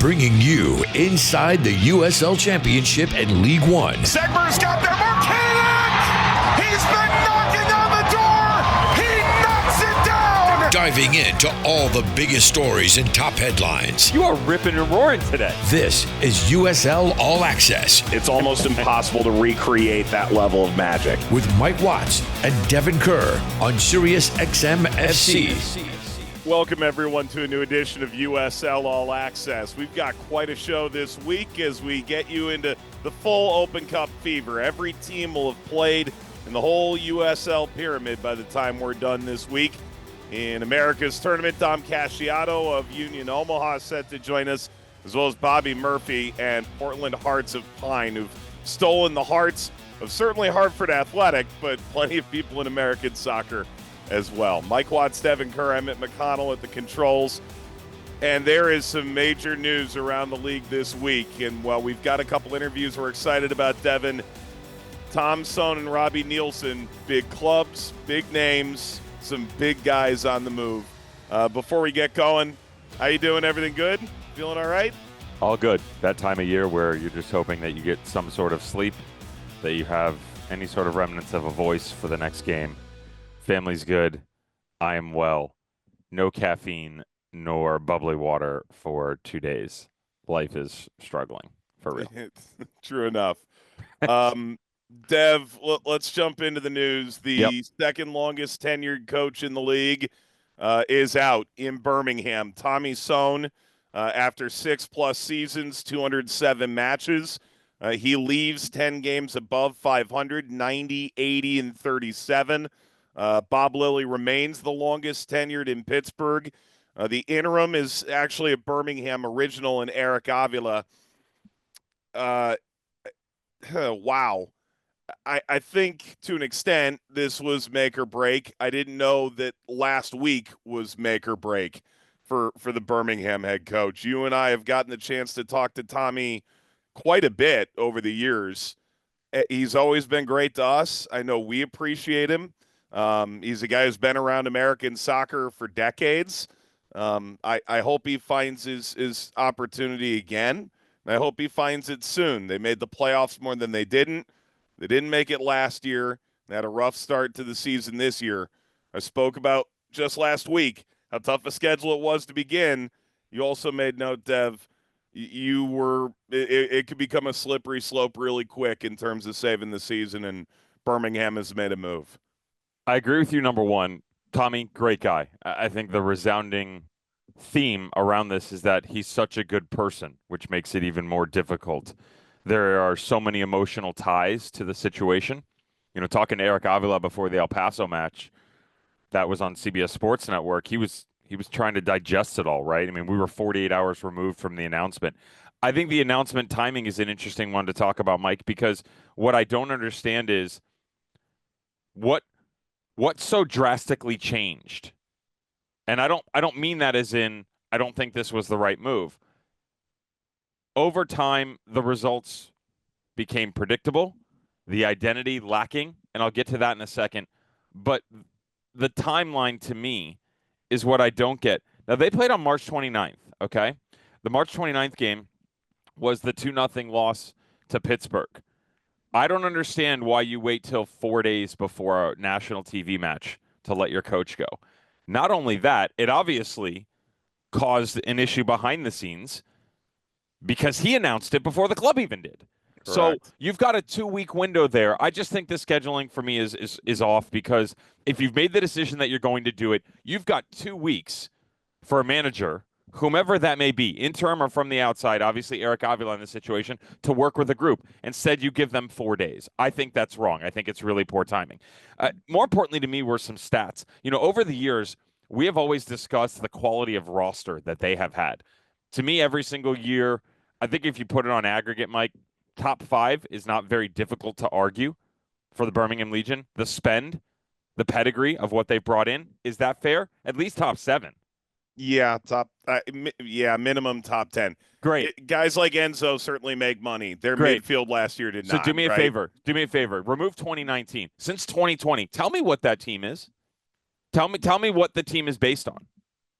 bringing you inside the USL Championship and League One. Segmer's got there, Marquinhos! He's been knocking on the door! He knocks it down! Diving into all the biggest stories and top headlines. You are ripping and roaring today. This is USL All Access. It's almost impossible to recreate that level of magic. With Mike Watts and Devon Kerr on Sirius XM FC. Welcome, everyone, to a new edition of USL All Access. We've got quite a show this week as we get you into the full Open Cup fever. Every team will have played in the whole USL pyramid by the time we're done this week. In America's tournament, Dom Casciato of Union Omaha is set to join us, as well as Bobby Murphy and Portland Hearts of Pine, who've stolen the hearts of certainly Hartford Athletic, but plenty of people in American soccer as well. Mike Watts, Devon Kerr, Emmett McConnell at the controls. And there is some major news around the league this week. And while we've got a couple interviews we're excited about, Devon, Tom Soehn and Robbie Neilson, big clubs, big names, some big guys on the move. Before we get going, how you doing? Everything good? Feeling all right? All good. That time of year where you're just hoping that you get some sort of sleep, that you have any sort of remnants of a voice for the next game. Family's good. I am well. No caffeine nor bubbly water for 2 days. Life is struggling, for real. True enough. Dev, let's jump into the news. The second longest tenured coach in the league is out in Birmingham. Tommy Soehn, after 6+ seasons, 207 matches. He leaves 10 games above 500, 90, 80, and 37. Bob Lilly remains the longest tenured in Pittsburgh. The interim is actually a Birmingham original in Eric Avila. Wow. I think to an extent this was make or break. I didn't know that last week was make or break for the Birmingham head coach. You and I have gotten the chance to talk to Tommy quite a bit over the years. He's always been great to us. I know we appreciate him. He's a guy who's been around American soccer for decades. I hope he finds his opportunity again. And I hope he finds it soon. They made the playoffs more than they didn't. They didn't make it last year. They had a rough start to the season this year. I spoke about just last week how tough a schedule it was to begin. You also made note, Dev, it could become a slippery slope really quick in terms of saving the season, and Birmingham has made a move. I agree with you, number one. Tommy, great guy. I think the resounding theme around this is that he's such a good person, which makes it even more difficult. There are so many emotional ties to the situation. You know, talking to Eric Avila before the El Paso match, that was on CBS Sports Network, he was trying to digest it all, right? I mean, we were 48 hours removed from the announcement. I think the announcement timing is an interesting one to talk about, Mike, because what I don't understand is what so drastically changed? And I don't mean that as in I don't think this was the right move. Over time, the results became predictable, the identity lacking, and I'll get to that in a second. But the timeline to me is what I don't get. Now, they played on March 29th, okay? The March 29th game was the 2-0 loss to Pittsburgh. I don't understand why you wait till 4 days before a national TV match to let your coach go. Not only that, it obviously caused an issue behind the scenes because he announced it before the club even did. Correct. So you've got a 2-week window there. I just think the scheduling for me is off because if you've made the decision that you're going to do it, you've got 2 weeks for a manager, whomever that may be, interim or from the outside, obviously Eric Avila in this situation, to work with a group. Instead, you give them 4 days. I think that's wrong. I think it's really poor timing. More importantly to me were some stats. You know, over the years, we have always discussed the quality of roster that they have had. To me, every single year, I think if you put it on aggregate, Mike, top 5 is not very difficult to argue for the Birmingham Legion. The spend, the pedigree of what they brought in, is that fair? At least top 7. Yeah, minimum top 10. Great. Guys like Enzo certainly make money. Their midfield last year did not. So do me a favor. Do me a favor. Remove 2019. Since 2020, tell me what that team is. Tell me what the team is based on.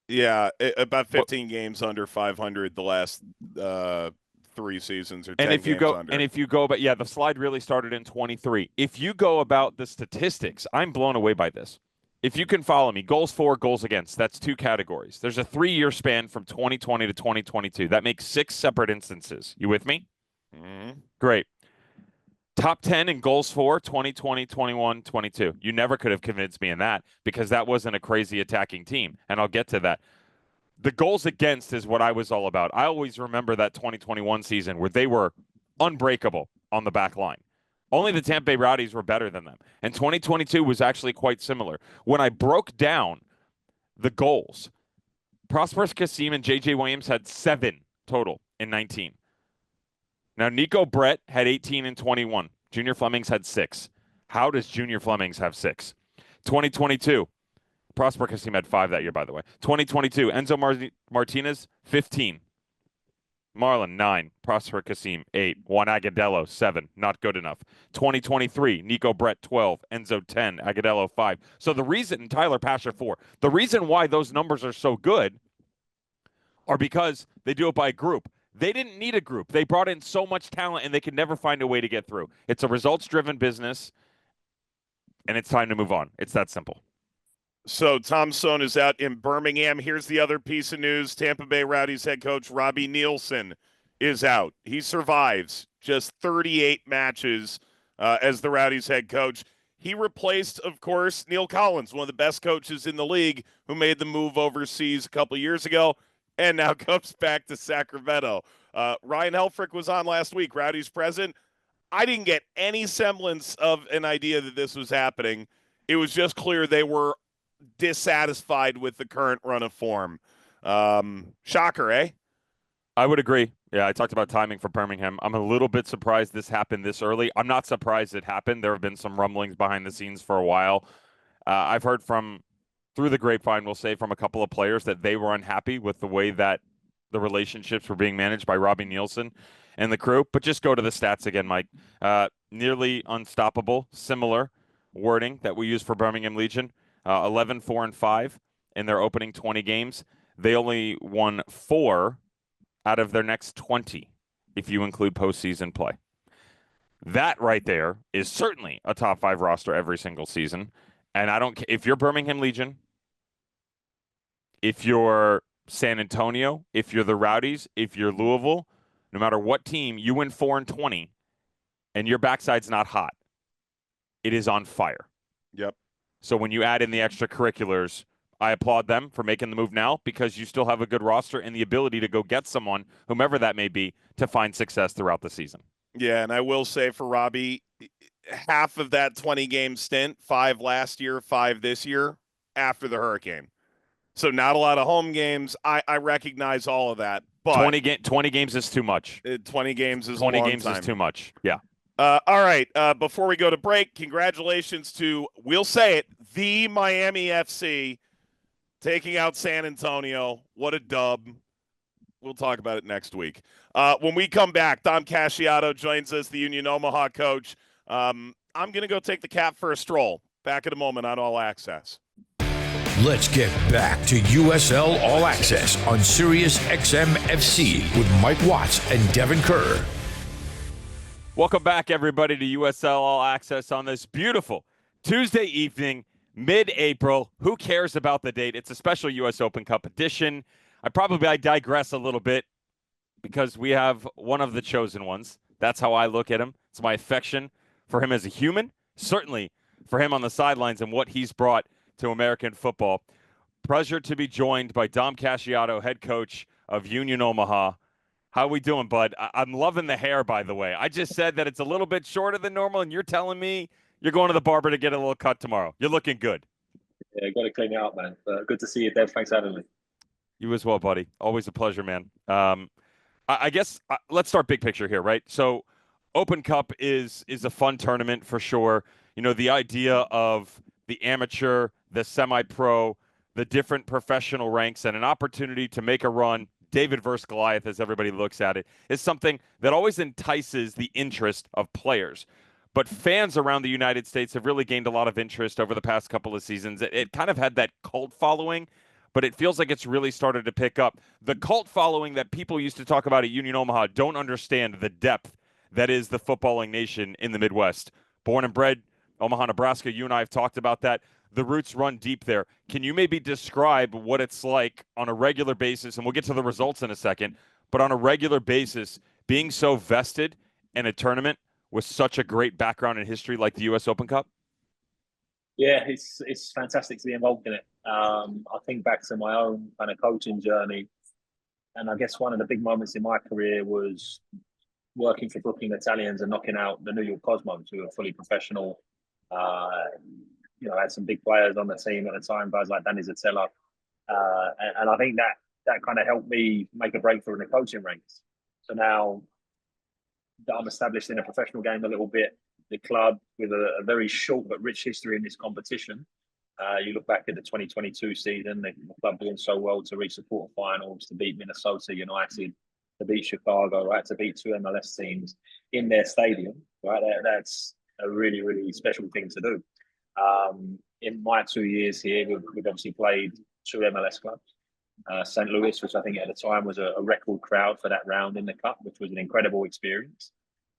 Yeah, about 15 games under 500 the last 3 seasons or 10 And if you games go, under. and if you go, but yeah, the slide really started in 23. If you go about the statistics, I'm blown away by this. If you can follow me, goals for, goals against, that's 2 categories. There's a 3-year span from 2020 to 2022. That makes 6 separate instances. You with me? Mm-hmm. Great. Top 10 in goals for 2020, 21, 22. You never could have convinced me in that because that wasn't a crazy attacking team. And I'll get to that. The goals against is what I was all about. I always remember that 2021 season where they were unbreakable on the back line. Only the Tampa Bay Rowdies were better than them. And 2022 was actually quite similar. When I broke down the goals, Prosper Kassim and J.J. Williams had 7 total in 19. Now, Nico Brett had 18 and 21. Junior Flemings had 6. How does Junior Flemings have 6? 2022, Prosper Kassim had 5 that year, by the way. 2022, Enzo Martinez, 15. Marlon, 9. Prosper Kassim, 8. Juan Agudelo, 7. Not good enough. 2023, Nico Brett, 12. Enzo, 10. Agudelo, 5. So the reason, Tyler Pasher, 4. The reason why those numbers are so good are because they do it by group. They didn't need a group. They brought in so much talent, and they could never find a way to get through. It's a results-driven business, and it's time to move on. It's that simple. So Tom Soehn is out in Birmingham. Here's the other piece of news. Tampa Bay Rowdies head coach Robbie Neilson is out. He survives just 38 matches as the Rowdies head coach. He replaced, of course, Neil Collins, one of the best coaches in the league, who made the move overseas a couple of years ago and now comes back to Sacramento. Ryan Helfrich was on last week, Rowdies president. I didn't get any semblance of an idea that this was happening. It was just clear they were dissatisfied with the current run of form. Shocker, eh? I would agree. Yeah, I talked about timing for Birmingham. I'm a little bit surprised this happened this early. I'm not surprised it happened. There have been some rumblings behind the scenes for a while. I've heard through the grapevine, we'll say, from a couple of players that they were unhappy with the way that the relationships were being managed by Robbie Neilson and the crew. But just go to the stats again, Mike. Nearly unstoppable, similar wording that we use for Birmingham Legion. 11, 4, and 5 in their opening 20 games. They only won 4 out of their next 20, if you include postseason play. That right there is certainly a top 5 roster every single season. And I don't care if you're Birmingham Legion, if you're San Antonio, if you're the Rowdies, if you're Louisville, no matter what team, you win 4 and 20, and your backside's not hot. It is on fire. Yep. So when you add in the extracurriculars, I applaud them for making the move now because you still have a good roster and the ability to go get someone, whomever that may be, to find success throughout the season. Yeah, and I will say for Robbie, half of that 20-game stint, 5 last year, 5 this year, after the hurricane. So not a lot of home games. I recognize all of that. But 20 games is too much. 20 games is 20 a long games time. is too much. Yeah. All right. Before we go to break, congratulations to, we'll say it, the Miami FC taking out San Antonio. What a dub. We'll talk about it next week. When we come back, Dom Casciato joins us, the Union Omaha coach. I'm going to go take the Cap for a stroll. Back in a moment on All Access. Let's get back to USL All Access on Sirius XM FC with Mike Watts and Devon Kerr. Welcome back, everybody, to USL All Access on this beautiful Tuesday evening, mid-April. Who cares about the date? It's a special U.S. Open Cup edition. I digress a little bit because we have one of the chosen ones. That's how I look at him. It's my affection for him as a human, certainly for him on the sidelines and what he's brought to American football. Pleasure to be joined by Dom Casciato, head coach of Union Omaha. How we doing, bud? I'm loving the hair, by the way. I just said that it's a little bit shorter than normal, and you're telling me you're going to the barber to get a little cut tomorrow. You're looking good. Yeah, got to clean it up, man. But good to see you, Dev. Thanks for having me. You as well, buddy. Always a pleasure, man. I guess let's start big picture here, right? So Open Cup is a fun tournament for sure. You know, the idea of the amateur, the semi-pro, the different professional ranks, and an opportunity to make a run, David versus Goliath, as everybody looks at it, is something that always entices the interest of players. But fans around the United States have really gained a lot of interest over the past couple of seasons. It kind of had that cult following, but it feels like it's really started to pick up. The cult following that people used to talk about at Union Omaha don't understand the depth that is the footballing nation in the Midwest. Born and bred, Omaha, Nebraska, you and I have talked about that. The roots run deep there. Can you maybe describe what it's like on a regular basis, and we'll get to the results in a second, but on a regular basis, being so vested in a tournament with such a great background in history like the U.S. Open Cup? Yeah, it's fantastic to be involved in it. I think back to my own kind of coaching journey, and I guess one of the big moments in my career was working for Brooklyn Italians and knocking out the New York Cosmos, who were fully professional. I had some big players on the team at the time, guys like Danny Zatella, and I think that kind of helped me make a breakthrough in the coaching ranks. So now that I'm established in a professional game a little bit, the club with a very short but rich history in this competition. You look back at the 2022 season, the club doing so well to reach the quarterfinals, to beat Minnesota United, to beat Chicago, right, to beat two MLS teams in their stadium, right? That's a really, really special thing to do. In my 2 years here, we've obviously played two MLS clubs. St. Louis, which I think at the time was a record crowd for that round in the Cup, which was an incredible experience.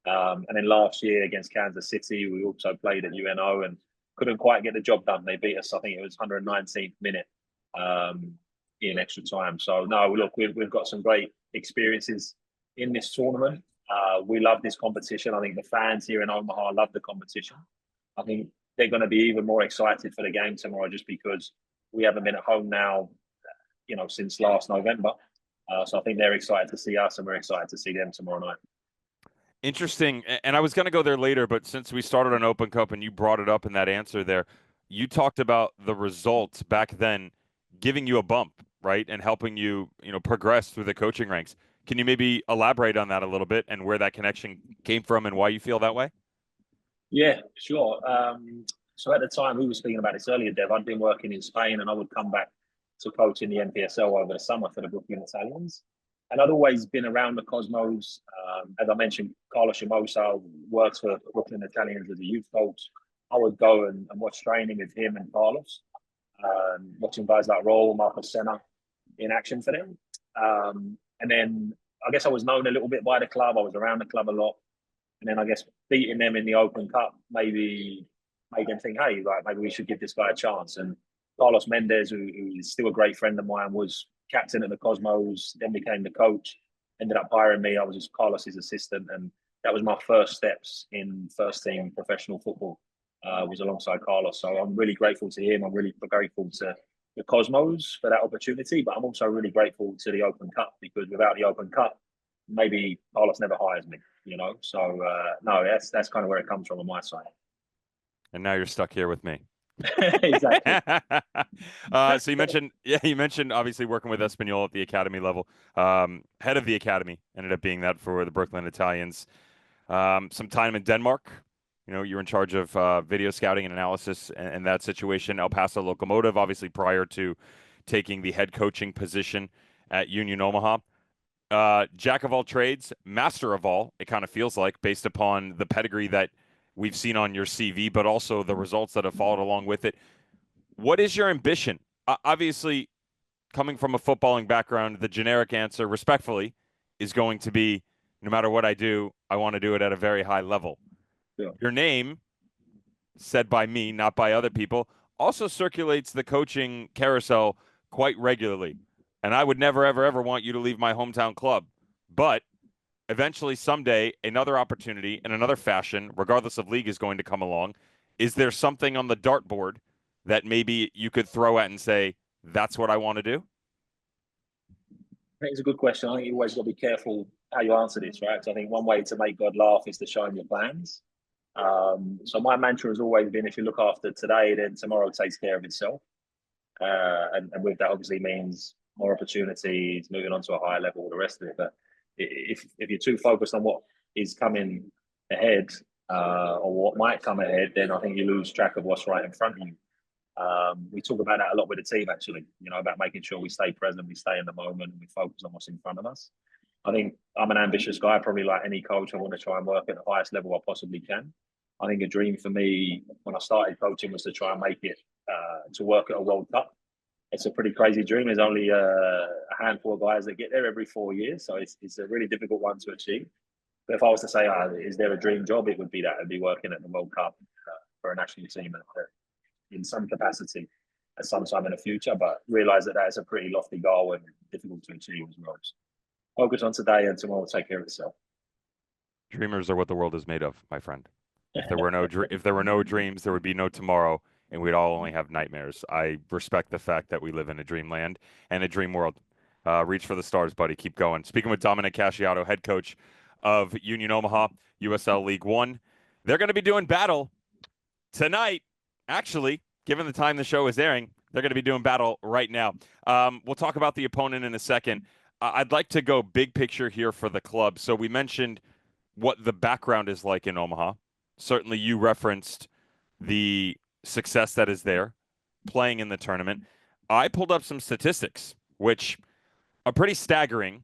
And then last year against Kansas City, we also played at UNO and couldn't quite get the job done. They beat us, I think it was 119th minute in extra time. So, no, look, we've got some great experiences in this tournament. We love this competition. I think the fans here in Omaha love the competition. I think they're going to be even more excited for the game tomorrow just because we haven't been at home now, since last November. So I think they're excited to see us and we're excited to see them tomorrow night. Interesting. And I was going to go there later, but since we started on Open Cup and you brought it up in that answer there, you talked about the results back then giving you a bump, right? And helping you, progress through the coaching ranks. Can you maybe elaborate on that a little bit and where that connection came from and why you feel that way? Yeah, sure. So at the time, we were speaking about this earlier, Dev, I'd been working in Spain and I would come back to coach in the NPSL over the summer for the Brooklyn Italians. And I'd always been around the Cosmos. As I mentioned, Carlos Chamosa works for Brooklyn Italians as a youth coach. I would go and watch training with him and Carlos, watching guys like Raul, Marcos Senna in action for them. And then I guess I was known a little bit by the club. I was around the club a lot. And then I guess beating them in the Open Cup maybe made them think, hey, right, maybe we should give this guy a chance. And Carlos Mendez, who is still a great friend of mine, was captain at the Cosmos, then became the coach, ended up hiring me. I was just Carlos's assistant, and that was my first steps in first team professional football, was alongside Carlos. So I'm really grateful to him. I'm really grateful to the Cosmos for that opportunity, but I'm also really grateful to the Open Cup because without the Open Cup, maybe Carlos never hires me, So no, that's kind of where it comes from on my side. And now you're stuck here with me. Exactly. So you mentioned obviously working with Espanyol at the academy level. Head of the academy ended up being that for the Brooklyn Italians. Some time in Denmark. You're in charge of video scouting and analysis and that situation. El Paso Locomotive, obviously prior to taking the head coaching position at Union Omaha. Jack of all trades, master of all, it kind of feels like, based upon the pedigree that we've seen on your CV, but also the results that have followed along with it. What is your ambition? Obviously, coming from a footballing background, the generic answer, respectfully, is going to be, no matter what I do, I want to do it at a very high level. Yeah. Your name, said by me, not by other people, also circulates the coaching carousel quite regularly. And I would never, ever, ever want you to leave my hometown club. But eventually, someday, another opportunity in another fashion, regardless of league, is going to come along. Is there something on the dartboard that maybe you could throw at and say, that's what I want to do? I think it's a good question. I think you always got to be careful how you answer this, right? So I think one way to make God laugh is to show him your plans. So my mantra has always been, if you look after today, then tomorrow takes care of itself. And with that obviously means more opportunities, moving on to a higher level, all the rest of it. But if you're too focused on what is coming ahead or what might come ahead, then I think you lose track of what's right in front of you. We talk about that a lot with the team, actually, about making sure we stay present, we stay in the moment, and we focus on what's in front of us. I think I'm an ambitious guy, probably like any coach. I want to try and work at the highest level I possibly can. I think a dream for me when I started coaching was to try and make it to work at a World Cup. it's a pretty crazy dream. There's only a handful of guys that get there every 4 years, so it's a really difficult one to achieve. But if I was to say, is there a dream job? It would be that. It'd be working at the World Cup for a national team in some capacity at some time in the future. But realise that is a pretty lofty goal and difficult to achieve as well. So focus on today, and tomorrow will take care of itself. Dreamers are what the world is made of, my friend. If there were no dreams, there would be no tomorrow, and we'd all only have nightmares. I respect the fact that we live in a dreamland and a dream world. Reach for the stars, buddy. Keep going. Speaking with Dominic Casciato, head coach of Union Omaha, USL League One. They're going to be doing battle tonight. Actually, given the time the show is airing, they're going to be doing battle right now. We'll talk about the opponent in a second. I'd like to go big picture here for the club. So we mentioned what the background is like in Omaha. Certainly you referenced the success that is there playing in the tournament. I pulled up some statistics, which are pretty staggering.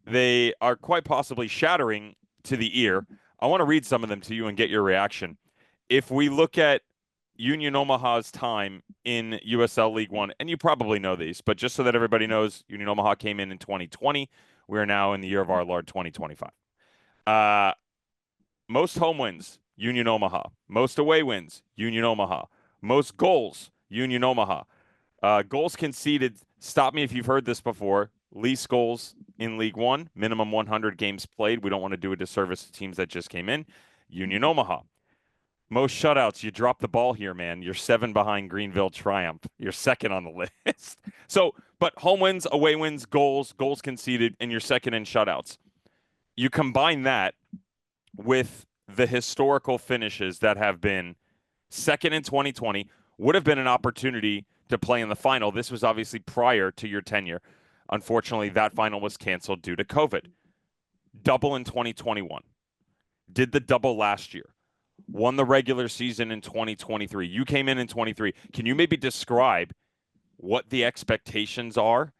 They are quite possibly shattering to the ear. I want to read some of them to you and get your reaction. If we look at Union Omaha's time in USL League One, and you probably know these, but just so that everybody knows, Union Omaha came in 2020. We are now in the year of our Lord 2025. Most home wins, Union Omaha. Most away wins, Union Omaha. Most goals, Union Omaha. Goals conceded, stop me if you've heard this before, least goals in League One, minimum 100 games played. We don't want to do a disservice to teams that just came in. Union Omaha. Most shutouts, you drop the ball here, man. You're 7 behind Greenville Triumph. You're second on the list. So, but home wins, away wins, goals conceded, and you're second in shutouts. You combine that with the historical finishes that have been second in 2020, would have been an opportunity to play in the final. This was obviously prior to your tenure. Unfortunately, that final was canceled due to COVID. Double in 2021. Did the double last year. Won the regular season in 2023. You came in 23. Can you maybe describe what the expectations are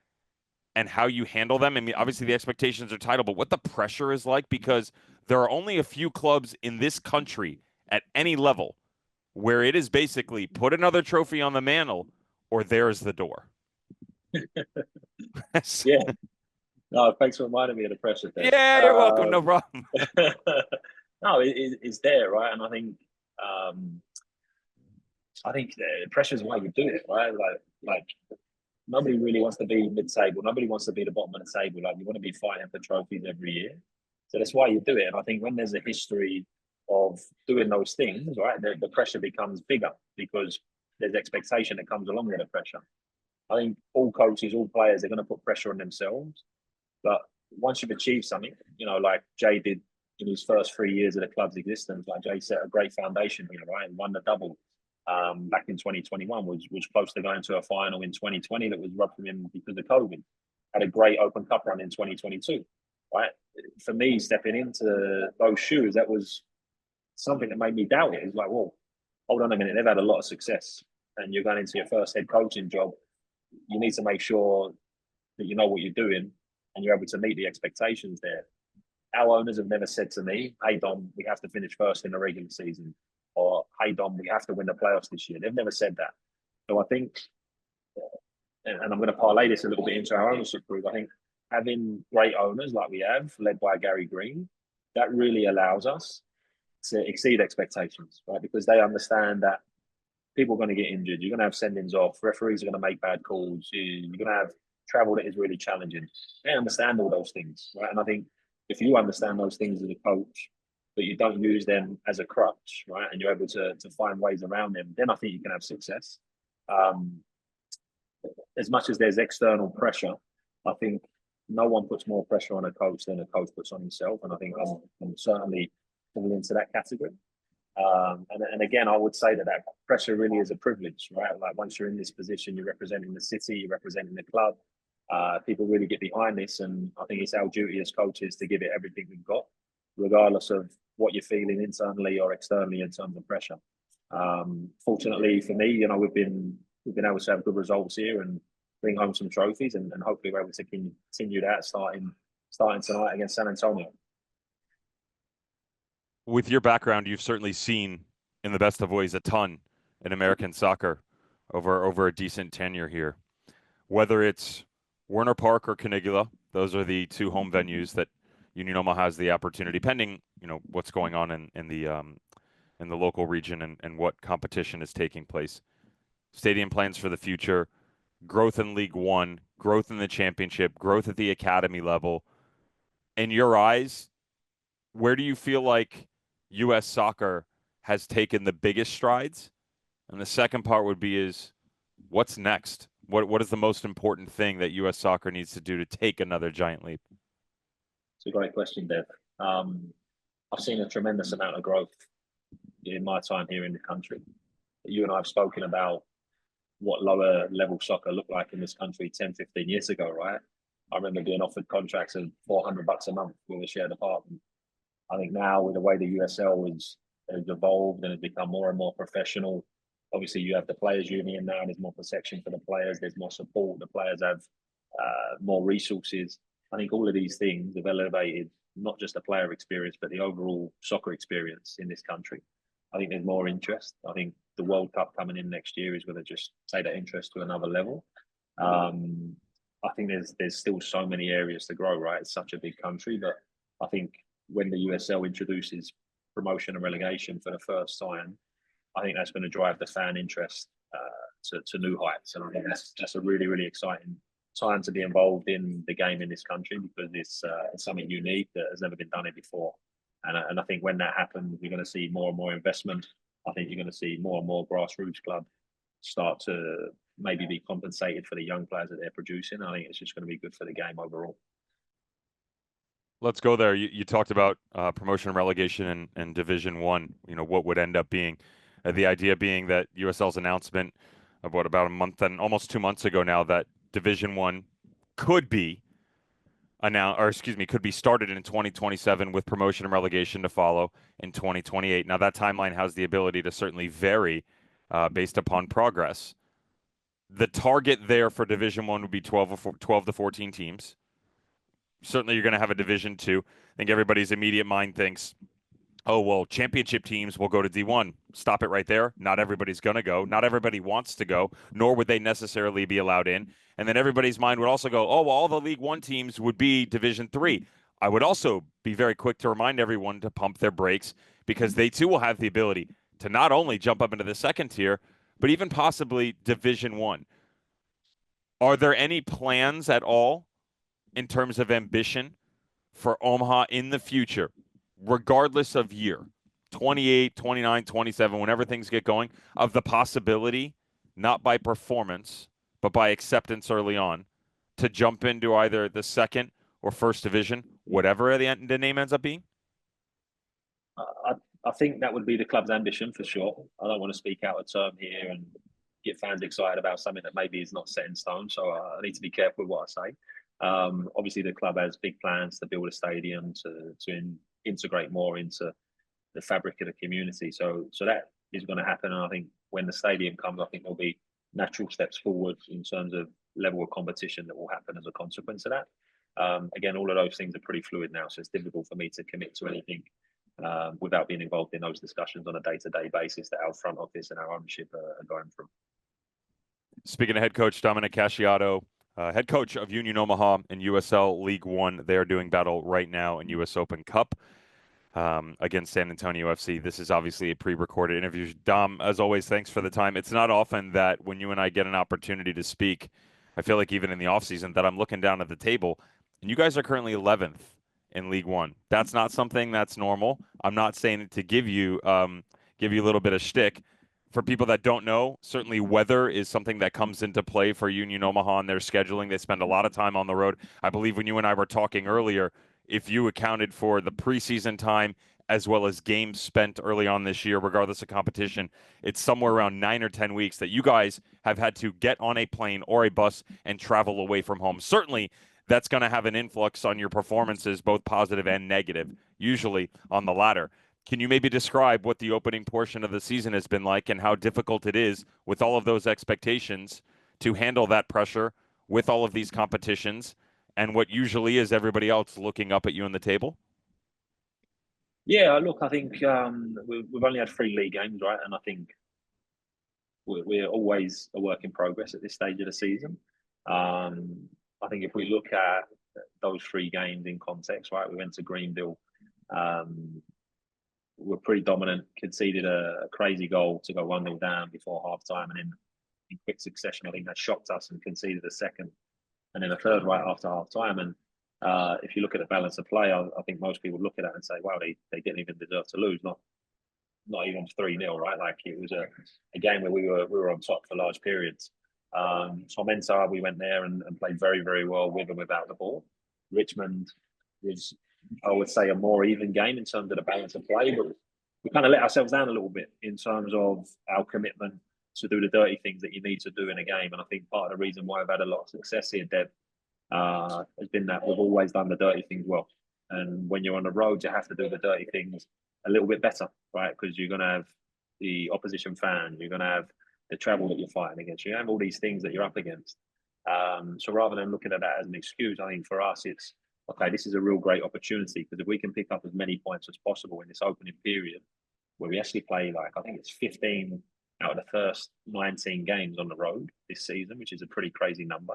and how you handle them? I mean, obviously the expectations are title, but what the pressure is like, because there are only a few clubs in this country at any level where it is basically put another trophy on the mantle or there's the door. Yeah. No, thanks for reminding me of the pressure thing. Yeah, you're welcome. No problem. No, it's there, right? And I think the pressure is why you do it, right? Like nobody really wants to be mid-table. Nobody wants to be the bottom of the table. Like, you want to be fighting for trophies every year. So that's why you do it. And I think when there's a history of doing those things, right, the pressure becomes bigger because there's expectation that comes along with the pressure. I think all coaches, all players, are going to put pressure on themselves. But once you've achieved something, like Jay did in his first 3 years of the club's existence, like Jay set a great foundation here, right? And won the double back in 2021, was close to going to a final in 2020 that was robbed from him because of COVID. Had a great Open Cup run in 2022, right? For me, stepping into those shoes, that was something that made me doubt it. It's like, well, hold on a minute, they've had a lot of success and you're going into your first head coaching job. You need to make sure that you know what you're doing and you're able to meet the expectations there. Our owners have never said to me, hey, Dom, we have to finish first in the regular season, or hey, Dom, we have to win the playoffs this year. They've never said that. So I think, and I'm going to parlay this a little bit into our ownership group, I think having great owners like we have, led by Gary Green, that really allows us to exceed expectations, right? Because they understand that people are going to get injured. You're going to have send-ins off. Referees are going to make bad calls. You're going to have travel that is really challenging. They understand all those things, right? And I think if you understand those things as a coach, but you don't use them as a crutch, right, and you're able to find ways around them, then I think you can have success. As much as there's external pressure, I think no one puts more pressure on a coach than a coach puts on himself. And I think I'm certainly fall into that category. And again, I would say that pressure really is a privilege, right? Like, once you're in this position, you're representing the city, you're representing the club. People really get behind this, and I think it's our duty as coaches to give it everything we've got, regardless of what you're feeling internally or externally in terms of pressure. Fortunately for me, we've been able to have good results here and bring home some trophies, and hopefully we're able to continue that starting tonight against San Antonio. With your background, you've certainly seen, in the best of ways, a ton in American soccer over a decent tenure here. whether it's Werner Park or Canigula. Those are the two home venues that Union Omaha has the opportunity, pending what's going on in the local region and what competition is taking place. Stadium plans for the future, growth in League One, growth in the championship, growth at the academy level. In your eyes, where do you feel like U.S. soccer has taken the biggest strides? And the second part would be is what's next? What is the most important thing that U.S. soccer needs to do to take another giant leap? It's a great question, Dev. I've seen a tremendous amount of growth in my time here in the country. You and I have spoken about what lower level soccer looked like in this country 10, 15 years ago, right? I remember being offered contracts of $400 a month with a shared apartment. I think now with the way the USL has evolved and has become more and more professional, obviously you have the players union now, there's more protection for the players, there's more support, the players have more resources. I think all of these things have elevated not just the player experience, but the overall soccer experience in this country. I think there's more interest. I think the World Cup coming in next year is going to just take that interest to another level. I think there's still so many areas to grow, right? It's such a big country, but I think when the USL introduces promotion and relegation for the first time, I think that's going to drive the fan interest to new heights. And I think that's a really, really exciting time to be involved in the game in this country, because it's something unique that has never been done before. And I think when that happens, you're going to see more and more investment. I think you're going to see more and more grassroots clubs start to maybe be compensated for the young players that they're producing. I think it's just going to be good for the game overall. Let's go there. You talked about promotion and relegation and Division One. What would end up being the idea being that USL's announcement of about a month and almost 2 months ago now that Division One could be could be started in 2027 with promotion and relegation to follow in 2028. Now that timeline has the ability to certainly vary based upon progress. The target there for Division One would be 12 to 14 teams. Certainly you're going to have a Division Two. I think everybody's immediate mind thinks, oh, well, championship teams will go to D1. Stop it right there. Not everybody's going to go. Not everybody wants to go, nor would they necessarily be allowed in. And then everybody's mind would also go, oh, well, all the League One teams would be Division 3. I would also be very quick to remind everyone to pump their brakes, because they too will have the ability to not only jump up into the second tier, but even possibly Division 1. Are there any plans at all in terms of ambition for Omaha in the future, regardless of year, 28, 29, 27, whenever things get going, of the possibility, not by performance, but by acceptance early on, to jump into either the second or first division, whatever the name ends up being? I think that would be the club's ambition for sure. I don't want to speak out of turn here and get fans excited about something that maybe is not set in stone. So I need to be careful with what I say. Obviously, the club has big plans to build a stadium to integrate more into the fabric of the community. So that is going to happen. And I think when the stadium comes, I think there'll be natural steps forward in terms of level of competition that will happen as a consequence of that. Again, all of those things are pretty fluid now, so it's difficult for me to commit to anything without being involved in those discussions on a day-to-day basis that our front office and our ownership are going through. Speaking of head coach Dominic Casciato, head coach of Union Omaha in USL League One, they are doing battle right now in US Open Cup against San Antonio FC. This is obviously a pre-recorded interview. Dom, as always, thanks for the time. It's not often that when you and I get an opportunity to speak, I feel like even in the offseason that I'm looking down at the table, and you guys are currently 11th in League One. That's not something that's normal. I'm not saying it to give you a little bit of shtick. For people that don't know, certainly weather is something that comes into play for Union Omaha and their scheduling. They spend a lot of time on the road. I believe when you and I were talking earlier, if you accounted for the preseason time as well as games spent early on this year, regardless of competition, it's somewhere around 9 or 10 weeks that you guys have had to get on a plane or a bus and travel away from home. Certainly, that's going to have an influx on your performances, both positive and negative, usually on the latter. Can you maybe describe what the opening portion of the season has been like and how difficult it is with all of those expectations to handle that pressure with all of these competitions and what usually is everybody else looking up at you on the table? Yeah, look, I think we've only had 3 league games, right? And I think we're always a work in progress at this stage of the season. I think if we look at those 3 games in context, right, we went to Greenville, we're pretty dominant, conceded a crazy goal to go 1-0 down before half time, and then in quick succession, I think that shocked us and conceded a second, and then a third right after half time. And if you look at the balance of play, I think most people look at that and say, wow, they didn't even deserve to lose, not even 3-0, right? Like, it was a game where we were on top for large periods. So Mensa, we went there and played very, very well with and without the ball. Richmond was, I would say, a more even game in terms of the balance of play, but we kind of let ourselves down a little bit in terms of our commitment to do the dirty things that you need to do in a game. And I think part of the reason why I've had a lot of success here, Deb, has been that we've always done the dirty things well. And when you're on the road, you have to do the dirty things a little bit better, right? Because you're going to have the opposition fan, you're going to have the travel that you're fighting against, you have all these things that you're up against. So rather than looking at that as an excuse, I think for us it's, okay, this is a real great opportunity, because if we can pick up as many points as possible in this opening period, where we actually play, like, I think it's 15 out of the first 19 games on the road this season, which is a pretty crazy number.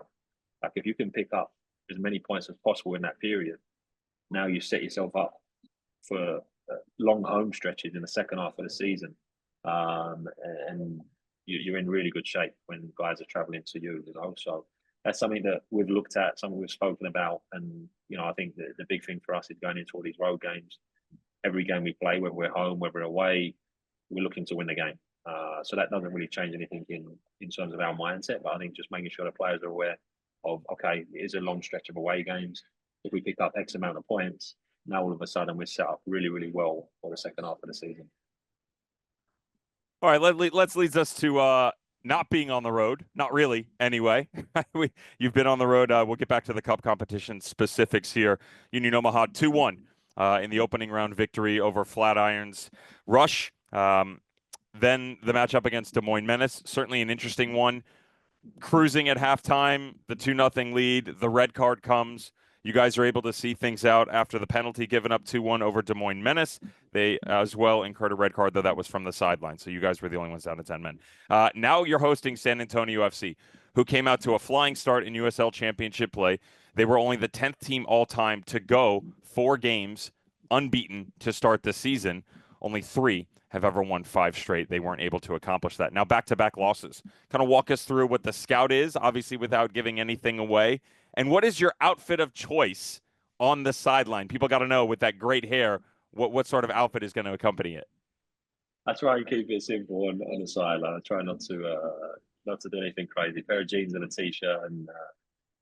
Like, if you can pick up as many points as possible in that period, now you set yourself up for long home stretches in the second half of the season. And you're in really good shape when guys are traveling to you, So that's something that we've looked at, something we've spoken about. And, I think the big thing for us is going into all these road games. Every game we play, whether we're home, whether we're away, we're looking to win the game. So that doesn't really change anything in terms of our mindset. But I think just making sure the players are aware of, okay, it is a long stretch of away games. If we pick up X amount of points, now all of a sudden we're set up really, really well for the second half of the season. All right, let's leads us to not being on the road. Not really, anyway. You've been on the road. We'll get back to the Cup competition specifics here. Union Omaha 2-1 in the opening round victory over Flatirons Rush. Then the matchup against Des Moines Menace, certainly an interesting one. Cruising at halftime, the 2-0 lead, the red card comes. You guys are able to see things out after the penalty given up 2-1 over Des Moines Menace. They as well incurred a red card, though that was from the sideline. So you guys were the only ones down to 10 men. Now you're hosting San Antonio FC, who came out to a flying start in USL Championship play. They were only the 10th team all-time to go 4 games unbeaten to start the season. Only 3 have ever won 5 straight. They weren't able to accomplish that. Now back-to-back losses. Kind of walk us through what the scout is, obviously without giving anything away. And what is your outfit of choice on the sideline? People got to know, with that great hair, what sort of outfit is going to accompany it. I try and keep it simple on the sideline. I try not to do anything crazy. A pair of jeans and a t-shirt, and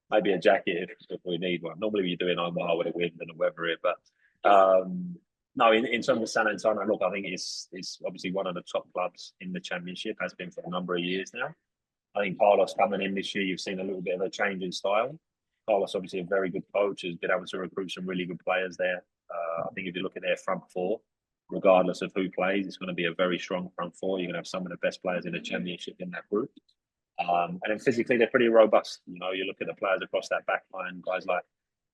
maybe a jacket if we need one. Normally we do in Omaha with the wind and the weather here, but no. In terms of San Antonio, look, I think it's obviously one of the top clubs in the championship. Has been for a number of years now. I think Carlos coming in this year, you've seen a little bit of a change in style. Carlos, obviously a very good coach, has been able to recruit some really good players there. I think if you look at their front 4, regardless of who plays, it's going to be a very strong front 4. You're going to have some of the best players in the championship in that group. And then physically, they're pretty robust. You look at the players across that back line, guys like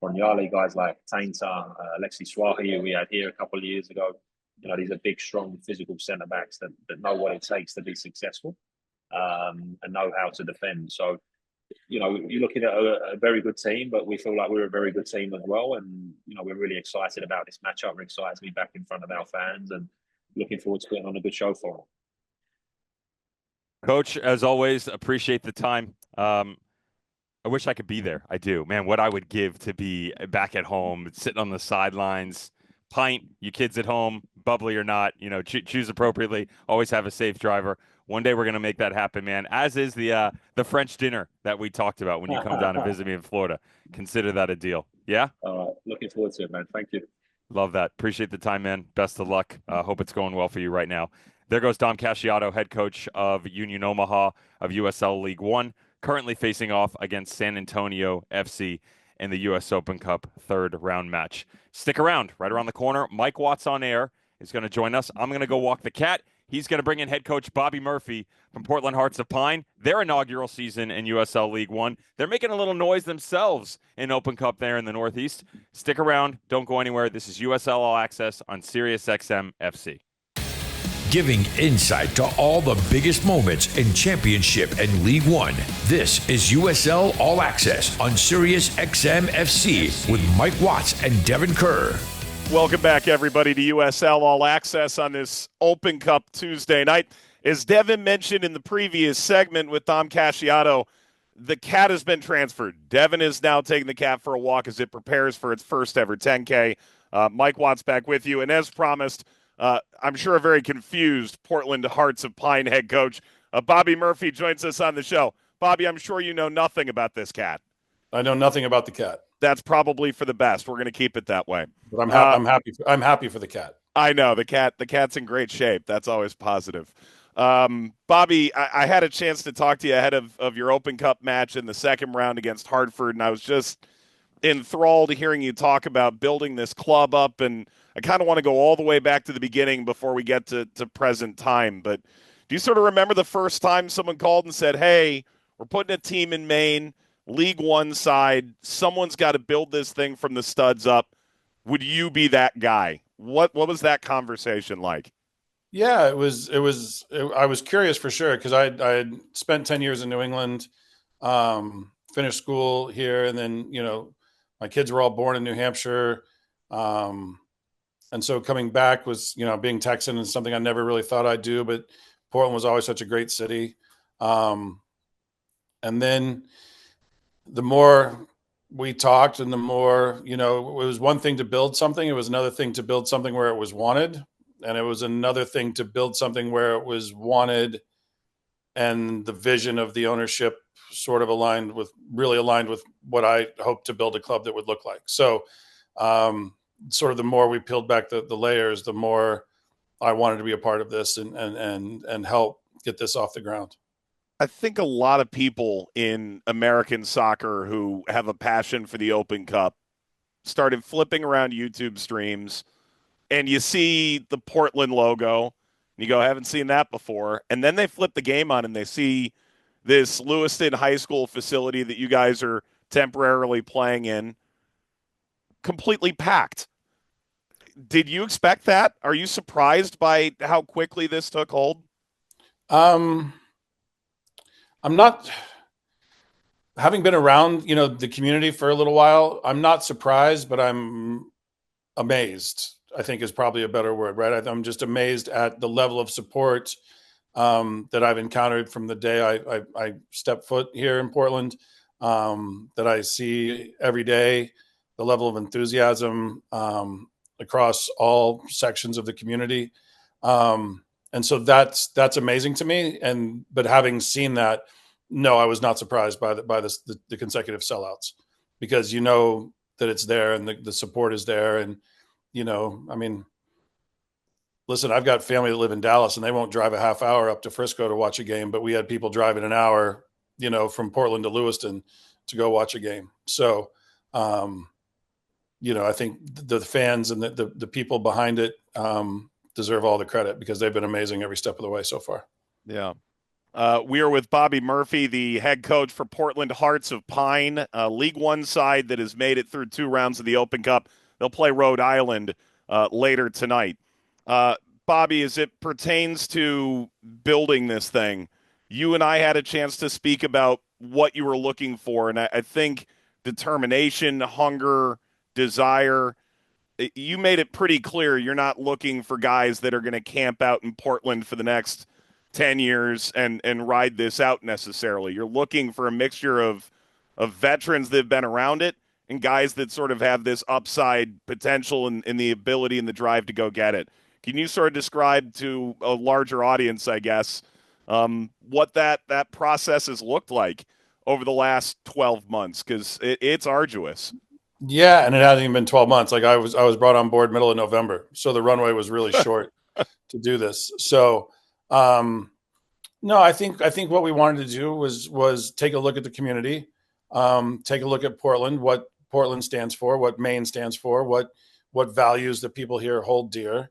Bonyali, guys like Tainta, Alexi Swahi, who we had here a couple of years ago. These are big, strong, physical centre-backs that know what it takes to be successful and know how to defend. So, you're looking at a very good team, but we feel like we're a very good team as well. And, we're really excited about this matchup. We're excited to be back in front of our fans and looking forward to putting on a good show for them. Coach, as always, appreciate the time. I wish I could be there. I do. Man, what I would give to be back at home, sitting on the sidelines, pint, you kids at home, bubbly or not, choose appropriately, always have a safe driver. One day we're going to make that happen, man, as is the French dinner that we talked about when you come down to visit me in Florida. Consider that a deal. Yeah? Looking forward to it, man. Thank you. Love that. Appreciate the time, man. Best of luck. Hope it's going well for you right now. There goes Dom Casciato, head coach of Union Omaha of USL League One, currently facing off against San Antonio FC in the U.S. Open Cup third-round match. Stick around. Right around the corner, Mike Watts on air is going to join us. I'm going to go walk the cat. He's going to bring in head coach Bobby Murphy from Portland Hearts of Pine. Their inaugural season in USL League One. They're making a little noise themselves in Open Cup there in the Northeast. Stick around. Don't go anywhere. This is USL All Access on Sirius XM FC. giving insight to all the biggest moments in Championship and League One. This is USL All Access on Sirius XM FC with Mike Watts and Devon Kerr. Welcome back, everybody, to USL All Access on this Open Cup Tuesday night. As Devon mentioned in the previous segment with Dom Casciato, the cat has been transferred. Devon is now taking the cat for a walk as it prepares for its first ever 10K. Mike Watts back with you. And as promised, I'm sure a very confused Portland Hearts of Pine head coach, Bobby Murphy, joins us on the show. Bobby, I'm sure you know nothing about this cat. I know nothing about the cat. That's probably for the best. We're going to keep it that way. But I'm happy. I'm happy for the cat. I know the cat's in great shape. That's always positive. Bobby, I had a chance to talk to you ahead of your Open Cup match in the second round against Hartford, and I was just enthralled hearing you talk about building this club up, and I kind of want to go all the way back to the beginning before we get to present time. But do you sort of remember the first time someone called and said, hey, we're putting a team in Maine, League One side, someone's got to build this thing from the studs up? Would you be that guy? What was that conversation like? Yeah, I was curious for sure because I had spent 10 years in New England, finished school here, and then my kids were all born in New Hampshire, and so coming back was being Texan is something I never really thought I'd do, but Portland was always such a great city, and then the more we talked and the more it was one thing to build something, it was another thing to build something where it was wanted. And it was another thing to build something where it was wanted and the vision of the ownership sort of aligned with what I hoped to build a club that would look like. So sort of the more we peeled back the layers, the more I wanted to be a part of this and help get this off the ground. I think a lot of people in American soccer who have a passion for the Open Cup started flipping around YouTube streams, and you see the Portland logo, and you go, I haven't seen that before. And then they flip the game on and they see this Lewiston High School facility that you guys are temporarily playing in, completely packed. Did you expect that? Are you surprised by how quickly this took hold? I'm not, having been around, the community for a little while, I'm not surprised, but I'm amazed, I think is probably a better word, right? I'm just amazed at the level of support that I've encountered from the day I stepped foot here in Portland, that I see every day, the level of enthusiasm across all sections of the community. And so that's amazing to me. But having seen that, no, I was not surprised by the consecutive sellouts, because that it's there and the support is there. And listen, I've got family that live in Dallas and they won't drive a half hour up to Frisco to watch a game, but we had people driving an hour, from Portland to Lewiston to go watch a game. So, I think the fans and the people behind it deserve all the credit because they've been amazing every step of the way so far. Yeah. We are with Bobby Murphy, the head coach for Portland Hearts of Pine, a League One side that has made it through 2 rounds of the Open Cup. They'll play Rhode Island later tonight. Bobby, as it pertains to building this thing, you and I had a chance to speak about what you were looking for, and I think determination, hunger, desire, you made it pretty clear you're not looking for guys that are going to camp out in Portland for the next 10 years and ride this out necessarily. You're looking for a mixture of veterans that have been around it and guys that sort of have this upside potential and the ability and the drive to go get it. Can you sort of describe to a larger audience, I guess, what that process has looked like over the last 12 months? Because it's arduous. Yeah, and it hasn't even been 12 months. Like I was brought on board middle of November, so the runway was really short to do this. So, no, I think what we wanted to do was take a look at the community, take a look at Portland, what Portland stands for, what Maine stands for, what values that people here hold dear.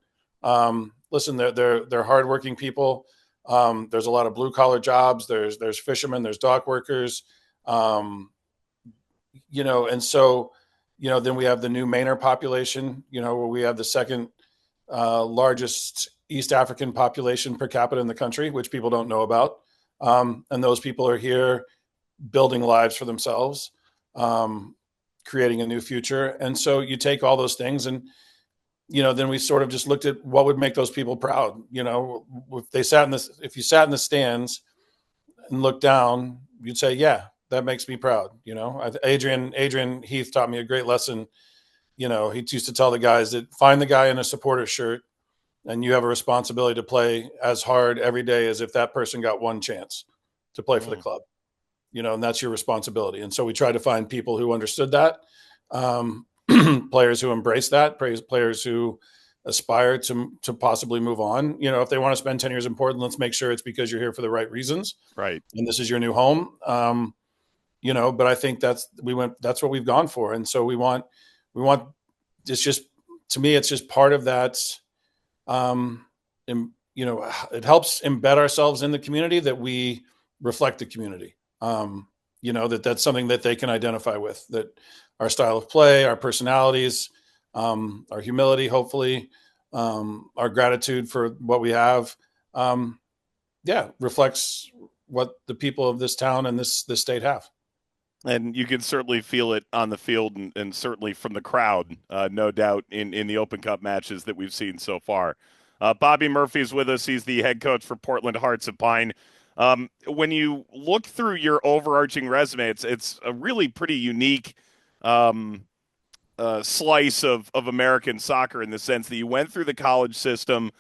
Listen, they're hardworking people. There's a lot of blue collar jobs. There's fishermen, there's dock workers, and so. Then we have the new Mainer population, where we have the second largest East African population per capita in the country, which people don't know about. And those people are here building lives for themselves, creating a new future. And so you take all those things and, then we sort of just looked at what would make those people proud. If they if you sat in the stands and looked down, you'd say, yeah, that makes me proud. Adrian Heath taught me a great lesson. He used to tell the guys that find the guy in a supporter shirt and you have a responsibility to play as hard every day as if that person got one chance to play for the club, and that's your responsibility. And so we tried to find people who understood that, players who embrace that, players who aspire to possibly move on. If they want to spend 10 years in Portland, let's make sure it's because you're here for the right reasons. Right. And this is your new home. But I think that's what we've gone for. And so we want, it's just, to me, it's just part of that. It helps embed ourselves in the community, that we reflect the community. That's something that they can identify with, that our style of play, our personalities, our humility, hopefully, our gratitude for what we have, reflects what the people of this town and this state have. And you can certainly feel it on the field and certainly from the crowd, no doubt, in the Open Cup matches that we've seen so far. Bobby Murphy is with us. He's the head coach for Portland Hearts of Pine. When you look through your overarching resume, it's a really pretty unique slice of American soccer, in the sense that you went through the college system.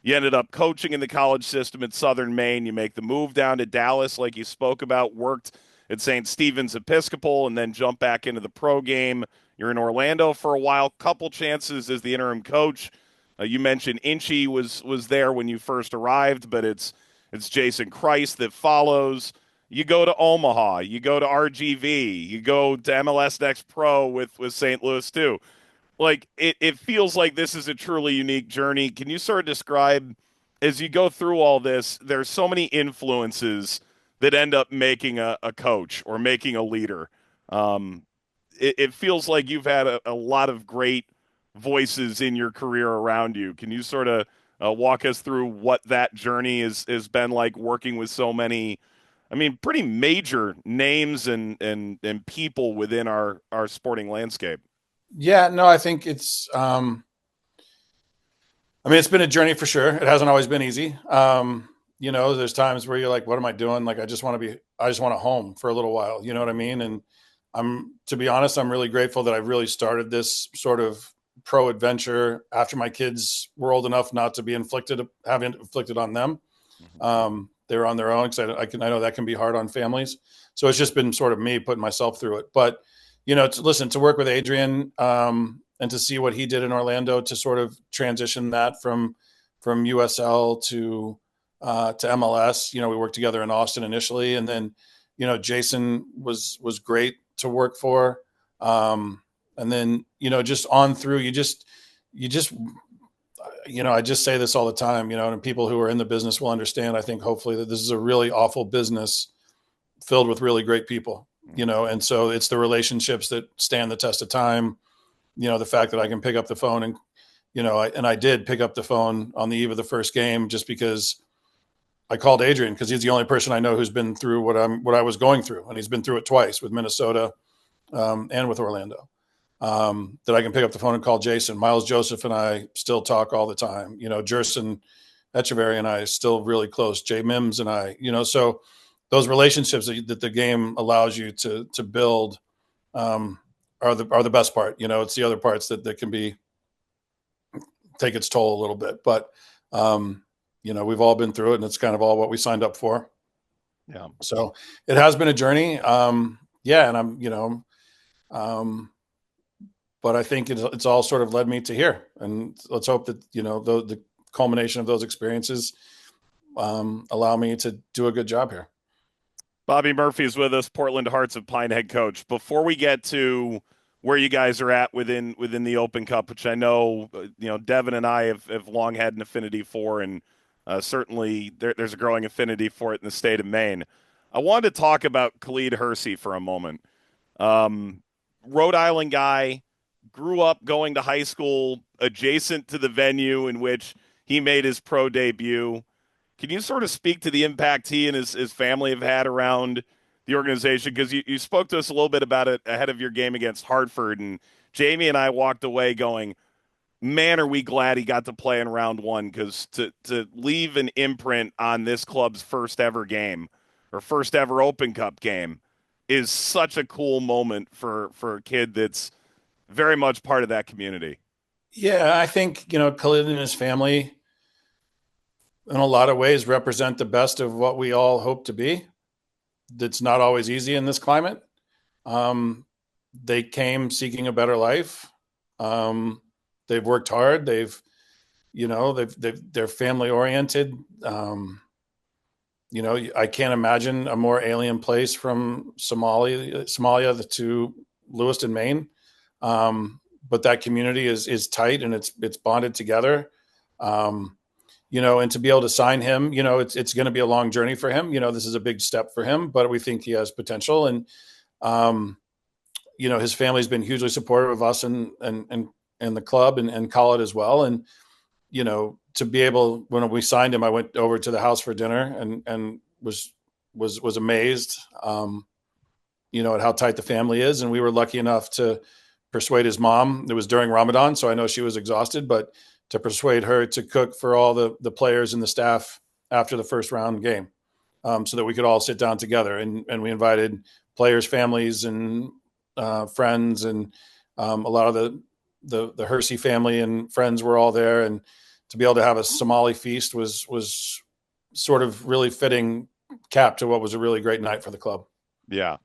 You ended up coaching in the college system at Southern Maine. You make the move down to Dallas, like you spoke about, worked at St. Stephen's Episcopal, and then jump back into the pro game. You're in Orlando for a while, couple chances as the interim coach. You mentioned Inchy was there when you first arrived, but it's Jason Christ that follows. You go to Omaha, you go to RGV, you go to MLS Next Pro with St. Louis too. Like, it feels like this is a truly unique journey. Can you sort of describe, as you go through all this, there's so many influences that end up making a coach or making a leader. It feels like you've had a lot of great voices in your career around you. Can you sort of walk us through what that journey has been like, working with so many, pretty major names and people within our sporting landscape? Yeah, no, I think it's, it's been a journey for sure. It hasn't always been easy. There's times where you're like, what am I doing? Like, I just want a home for a little while. You know what I mean? And to be honest, I'm really grateful that I've really started this sort of pro adventure after my kids were old enough not to be having inflicted on them. They were on their own, because I know that can be hard on families. So it's just been sort of me putting myself through it. But, to work with Adrian, and to see what he did in Orlando to sort of transition that from USL to MLS. We worked together in Austin initially, and then, Jason was great to work for. And then, just on through, I just say this all the time, and people who are in the business will understand, I think, hopefully, that this is a really awful business filled with really great people, and so it's the relationships that stand the test of time. The fact that I can pick up the phone and, I did pick up the phone on the eve of the first game, just because I called Adrian, because he's the only person I know who's been through what I was going through. And he's been through it twice, with Minnesota, and with Orlando. That I can pick up the phone and call Jason. Miles Joseph and I still talk all the time. Jerson Echeverry and I are still really close. Jay Mims and I, so those relationships that the game allows you to build are the best part. It's the other parts that can take its toll a little bit. But we've all been through it, and it's kind of all what we signed up for. Yeah. So it has been a journey. And but I think it's all sort of led me to here, and let's hope that, the culmination of those experiences allow me to do a good job here. Bobby Murphy is with us, Portland Hearts of Pine head coach. Before we get to where you guys are at within the Open Cup, which I know, Devin and I have long had an affinity for, and certainly there's a growing affinity for it in the state of Maine. I wanted to talk about Khalid Hersey for a moment. Rhode Island guy, grew up going to high school adjacent to the venue in which he made his pro debut. Can you sort of speak to the impact he and his family have had around the organization? Because you spoke to us a little bit about it ahead of your game against Hartford, and Jamie and I walked away going, man, are we glad he got to play in round one, because to leave an imprint on this club's first ever game or first ever Open Cup game is such a cool moment for a kid that's very much part of that community. Yeah, I think, Khalid and his family in a lot of ways represent the best of what we all hope to be. That's not always easy in this climate. They came seeking a better life. They've worked hard. They're family oriented. I can't imagine a more alien place from Somalia to Lewiston, Maine. But that community is tight and it's bonded together. And to be able to sign him, it's going to be a long journey for him. This is a big step for him, but we think he has potential. And, his family's been hugely supportive of us and the club and Khalid as well. And, to be able, when we signed him, I went over to the house for dinner and was amazed, at how tight the family is. And we were lucky enough to persuade his mom. It was during Ramadan, so I know she was exhausted, but to persuade her to cook for all the players and the staff after the first round game, so that we could all sit down together. And we invited players' families and friends, and a lot of the Hersey family and friends were all there. And to be able to have a Somali feast was sort of really fitting cap to what was a really great night for the club. Yeah.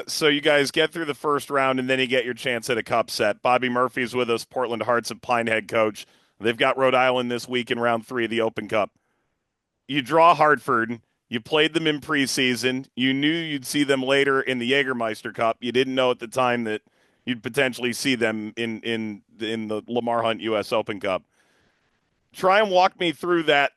So you guys get through the first round, and then you get your chance at a cup set. Bobby Murphy's with us, Portland Hearts of Pine head coach. They've got Rhode Island this week in round 3 of the Open Cup. You draw Hartford. You played them in preseason. You knew you'd see them later in the Jägermeister Cup. You didn't know at the time that you'd potentially see them in the Lamar Hunt U.S. Open Cup. Try and walk me through that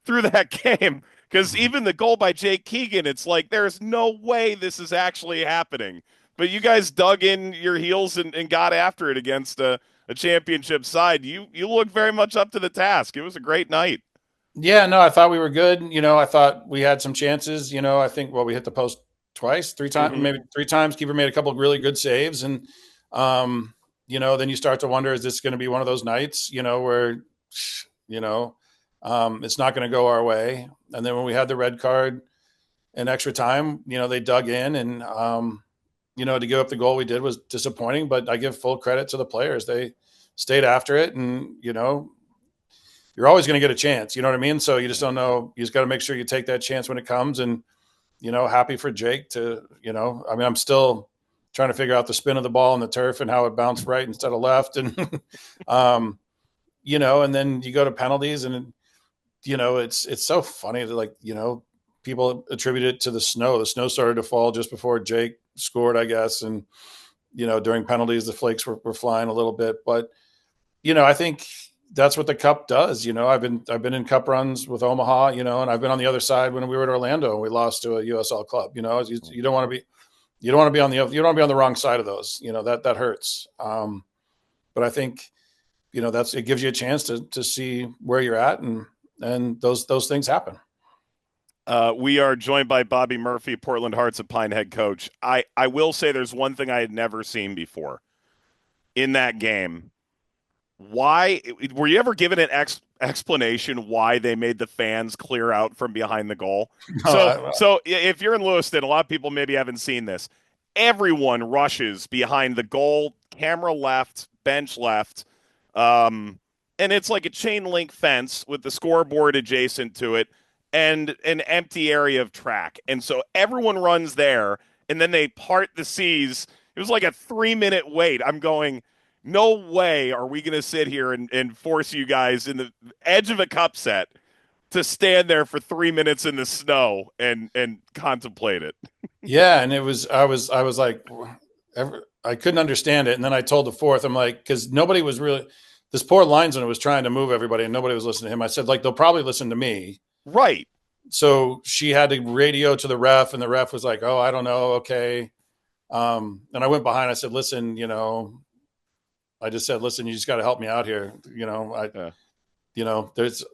through that game. Because even the goal by Jake Keegan, it's like there's no way this is actually happening. But you guys dug in your heels and got after it against a championship side. You look very much up to the task. It was a great night. Yeah, no, I thought we were good. I thought we had some chances. I think, we hit the post three times, maybe 3 times. Keeper made a couple of really good saves. And, then you start to wonder, is this going to be one of those nights, where, it's not going to go our way. And then when we had the red card in extra time, they dug in and, to give up the goal we did was disappointing, but I give full credit to the players. They stayed after it and, you're always going to get a chance, you know what I mean? So you just don't know. You just got to make sure you take that chance when it comes. And, happy for Jake to, I'm still trying to figure out the spin of the ball on the turf and how it bounced right instead of left. And, and then you go to penalties and, it's so funny that people attribute it to the snow. The snow started to fall just before Jake scored, I guess. And, during penalties, the flakes were flying a little bit, but, I think that's what the cup does. I've been in cup runs with Omaha, and I've been on the other side when we were at Orlando and we lost to a USL club. You don't want to be on the wrong side of those. That hurts. But I think it gives you a chance to see where you're at, and those things happen. We are joined by Bobby Murphy, Portland Hearts of Pine head coach. I will say there's one thing I had never seen before in that game. Why were you ever given an explanation why they made the fans clear out from behind the goal? So if you're in Lewiston, a lot of people maybe haven't seen this. Everyone rushes behind the goal, camera left, bench left, and it's like a chain link fence with the scoreboard adjacent to it and an empty area of track. And so everyone runs there, and then they part the seas. It was like a 3-minute wait. I'm going, no way are we going to sit here and force you guys in the edge of a cup set to stand there for 3 minutes in the snow and contemplate it. Yeah. And I was like, I couldn't understand it. And then I told the fourth, I'm like, because nobody was really, this poor linesman was trying to move everybody and nobody was listening to him. I said, they'll probably listen to me. Right. So she had to radio to the ref, and the ref was like, oh, I don't know. Okay. And I went behind, I said, listen, I just said, listen, you just got to help me out here. there's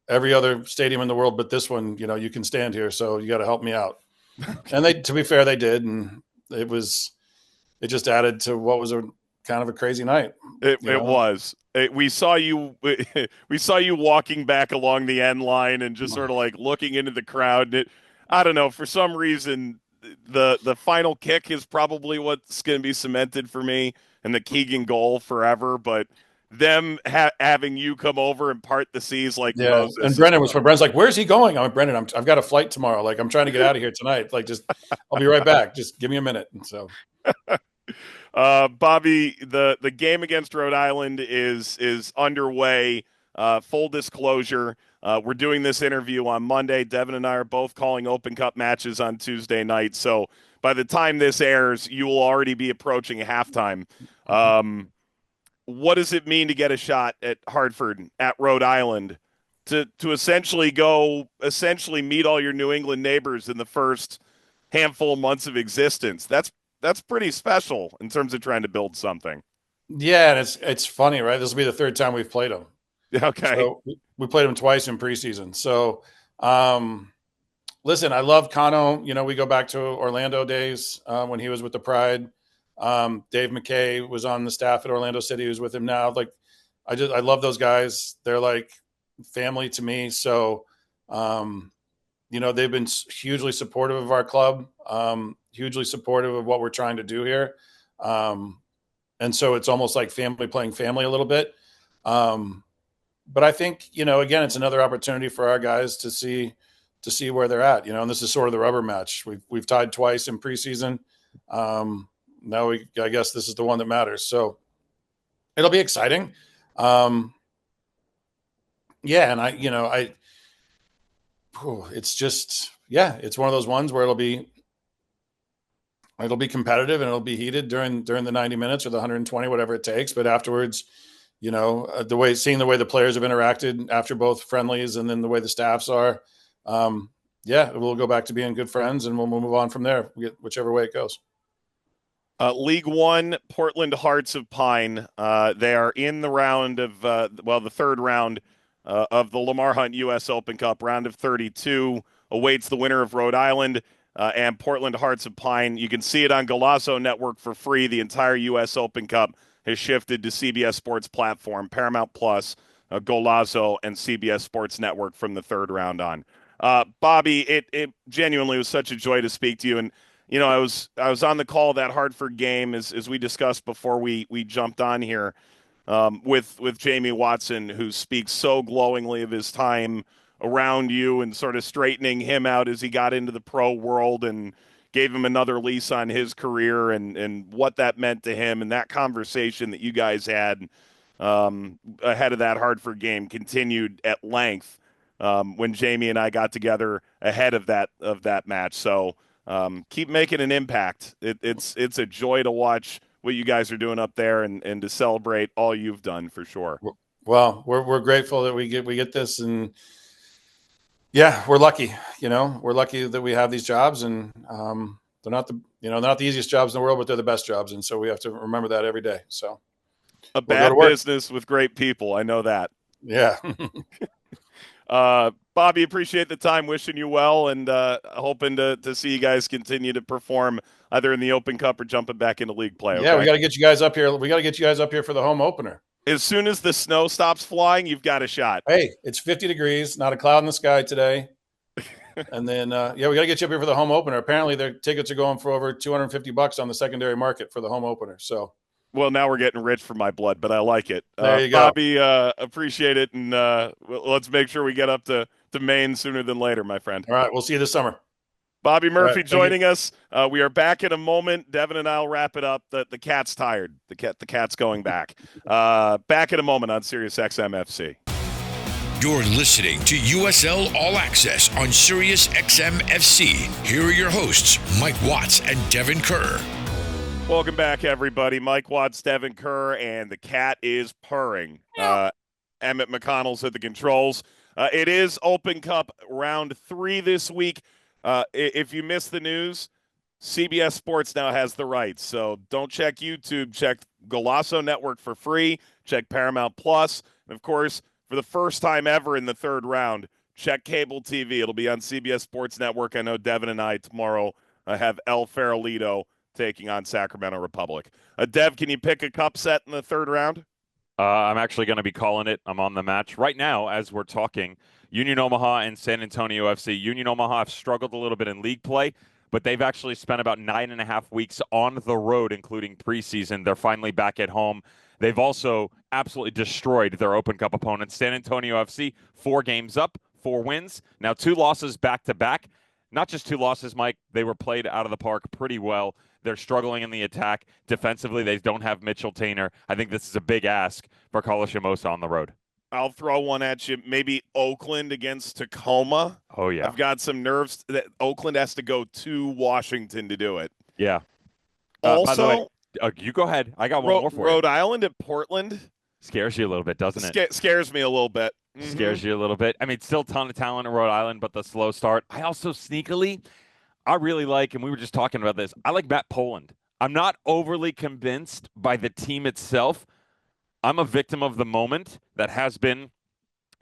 every other stadium in the world, but this one, you can stand here. So you got to help me out. And to be fair, they did. And it just added to what was a kind of a crazy night. It was. We saw you walking back along the end line and just sort of like looking into the crowd. I don't know, for some reason, the final kick is probably what's going to be cemented for me, and the Keegan goal forever. But them having you come over and part the seas like Moses. And Brendan's like, "Where's he going?" I'm like, "Brendan, I've got a flight tomorrow. Like, I'm trying to get out of here tonight. Like, I'll be right back. Just give me a minute." And so, Bobby, the game against Rhode Island is underway. Full disclosure, we're doing this interview on Monday. Devin and I are both calling Open Cup matches on Tuesday night. So by the time this airs, you will already be approaching halftime. What does it mean to get a shot at Hartford, at Rhode Island, to essentially meet all your New England neighbors in the first handful of months of existence? That's pretty special in terms of trying to build something. Yeah, and it's funny, right? This will be the third time we've played them. Okay. So we played them twice in preseason. So, listen, I love Kano. We go back to Orlando days when he was with the Pride. Dave McKay was on the staff at Orlando City, who's with him now. Like, I love those guys. They're like family to me. So, they've been hugely supportive of our club, hugely supportive of what we're trying to do here. And so it's almost like family playing family a little bit. But I think, again, it's another opportunity for our guys to see where they're at, and this is sort of the rubber match. We've tied twice in preseason. Now I guess this is the one that matters. So it'll be exciting. And it's just, it's one of those ones where it'll be competitive and it'll be heated during the 90 minutes or the 120, whatever it takes. But afterwards, seeing the way the players have interacted after both friendlies and then the way the staffs are, we'll go back to being good friends and we'll move on from there, whichever way it goes. League One, Portland Hearts of Pine. They are in the round of, the third round of the Lamar Hunt U.S. Open Cup. Round of 32 awaits the winner of Rhode Island and Portland Hearts of Pine. You can see it on Golazo Network for free. The entire U.S. Open Cup has shifted to CBS Sports platform, Paramount Plus, Golazo, and CBS Sports Network from the third round on. Bobby, it genuinely was such a joy to speak to you. And I was on the call of that Hartford game as we discussed before we jumped on here with Jamie Watson, who speaks so glowingly of his time around you and sort of straightening him out as he got into the pro world and gave him another lease on his career and what that meant to him. And that conversation that you guys had ahead of that Hartford game continued at length when Jamie and I got together ahead of that match. So keep making an impact. It's a joy to watch what you guys are doing up there and to celebrate all you've done for sure. Well, we're grateful that we get this, and we're lucky. We're lucky that we have these jobs, and they're not the easiest jobs in the world, but they're the best jobs, and so we have to remember that every day. So a bad business with great people. I know that. Yeah. Bobby, appreciate the time. Wishing you well, and hoping to see you guys continue to perform either in the Open Cup or jumping back into league play. Okay? Yeah, we got to get you guys up here. We got to get you guys up here for the home opener. As soon as the snow stops flying, you've got a shot. Hey, it's 50 degrees, not a cloud in the sky today. And then, we got to get you up here for the home opener. Apparently, their tickets are going for over $250 on the secondary market for the home opener. So, well, now we're getting rich for my blood, but I like it. There you go. Bobby, appreciate it, and let's make sure we get up to Maine sooner than later, my friend. All right, we'll see you this summer. Bobby Murphy joining us. We are back in a moment. Devin and I will wrap it up. The cat's tired. The cat's going back. Back in a moment on Sirius XM FC. You're listening to USL All Access on Sirius XM FC. Here are your hosts, Mike Watts and Devon Kerr. Welcome back, everybody. Mike Watts, Devon Kerr, and the cat is purring. Emmett McConnell's at the controls. It is Open Cup round 3 this week. If you missed the news, CBS Sports now has the rights. So don't check YouTube. Check Golazo Network for free. Check Paramount Plus. And, of course, for the first time ever in the third round, check cable TV. It'll be on CBS Sports Network. I know Devin and I tomorrow have El Farolito taking on Sacramento Republic. Dev, can you pick a cup set in the third round? I'm actually going to be calling it. I'm on the match right now as we're talking. Union Omaha and San Antonio FC. Union Omaha have struggled a little bit in league play, but they've actually spent about 9.5 weeks on the road, including preseason. They're finally back at home. They've also absolutely destroyed their Open Cup opponents. San Antonio FC, 4 games up, 4 wins. Now 2 losses back-to-back. Not just 2 losses, Mike. They were played out of the park pretty well. They're struggling in the attack. Defensively, they don't have Mitchell Tainer. I think this is a big ask for Kalashimosa on the road. I'll throw one at you. Maybe Oakland against Tacoma. Oh, yeah. I've got some nerves that Oakland has to go to Washington to do it. Yeah. Also, by the way, you go ahead. I got one more for Rhode you. Island at Portland. Scares you a little bit, doesn't it? Scares me a little bit. Mm-hmm. Scares you a little bit. I mean, still a ton of talent in Rhode Island, but the slow start. I also sneakily, I really like, and we were just talking about this, I like Matt Poland. I'm not overly convinced by the team itself. I'm a victim of the moment that has been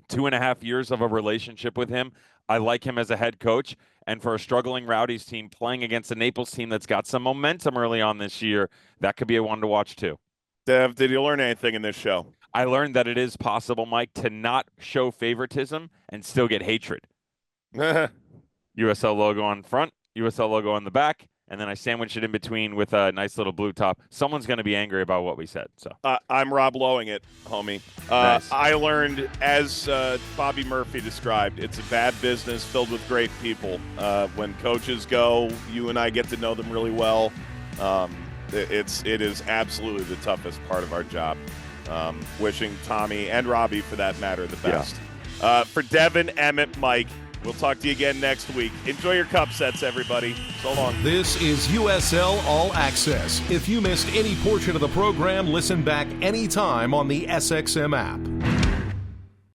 2.5 years of a relationship with him. I like him as a head coach. And for a struggling Rowdies team playing against a Naples team that's got some momentum early on this year, that could be a one to watch too. Dev, did you learn anything in this show? I learned that it is possible, Mike, to not show favoritism and still get hatred. USL logo on front, USL logo on the back, and then I sandwiched it in between with a nice little blue top. Someone's going to be angry about what we said. So I'm Rob Lowing it, homie. Nice. I learned, as Bobby Murphy described, it's a bad business filled with great people. When coaches go, you and I get to know them really well. It is absolutely the toughest part of our job. Wishing Tommy and Robbie, for that matter, the best. Yeah. For Devin, Emmett, Mike, we'll talk to you again next week. Enjoy your cup sets, everybody. So long. This is USL All Access. If you missed any portion of the program, listen back anytime on the SXM app.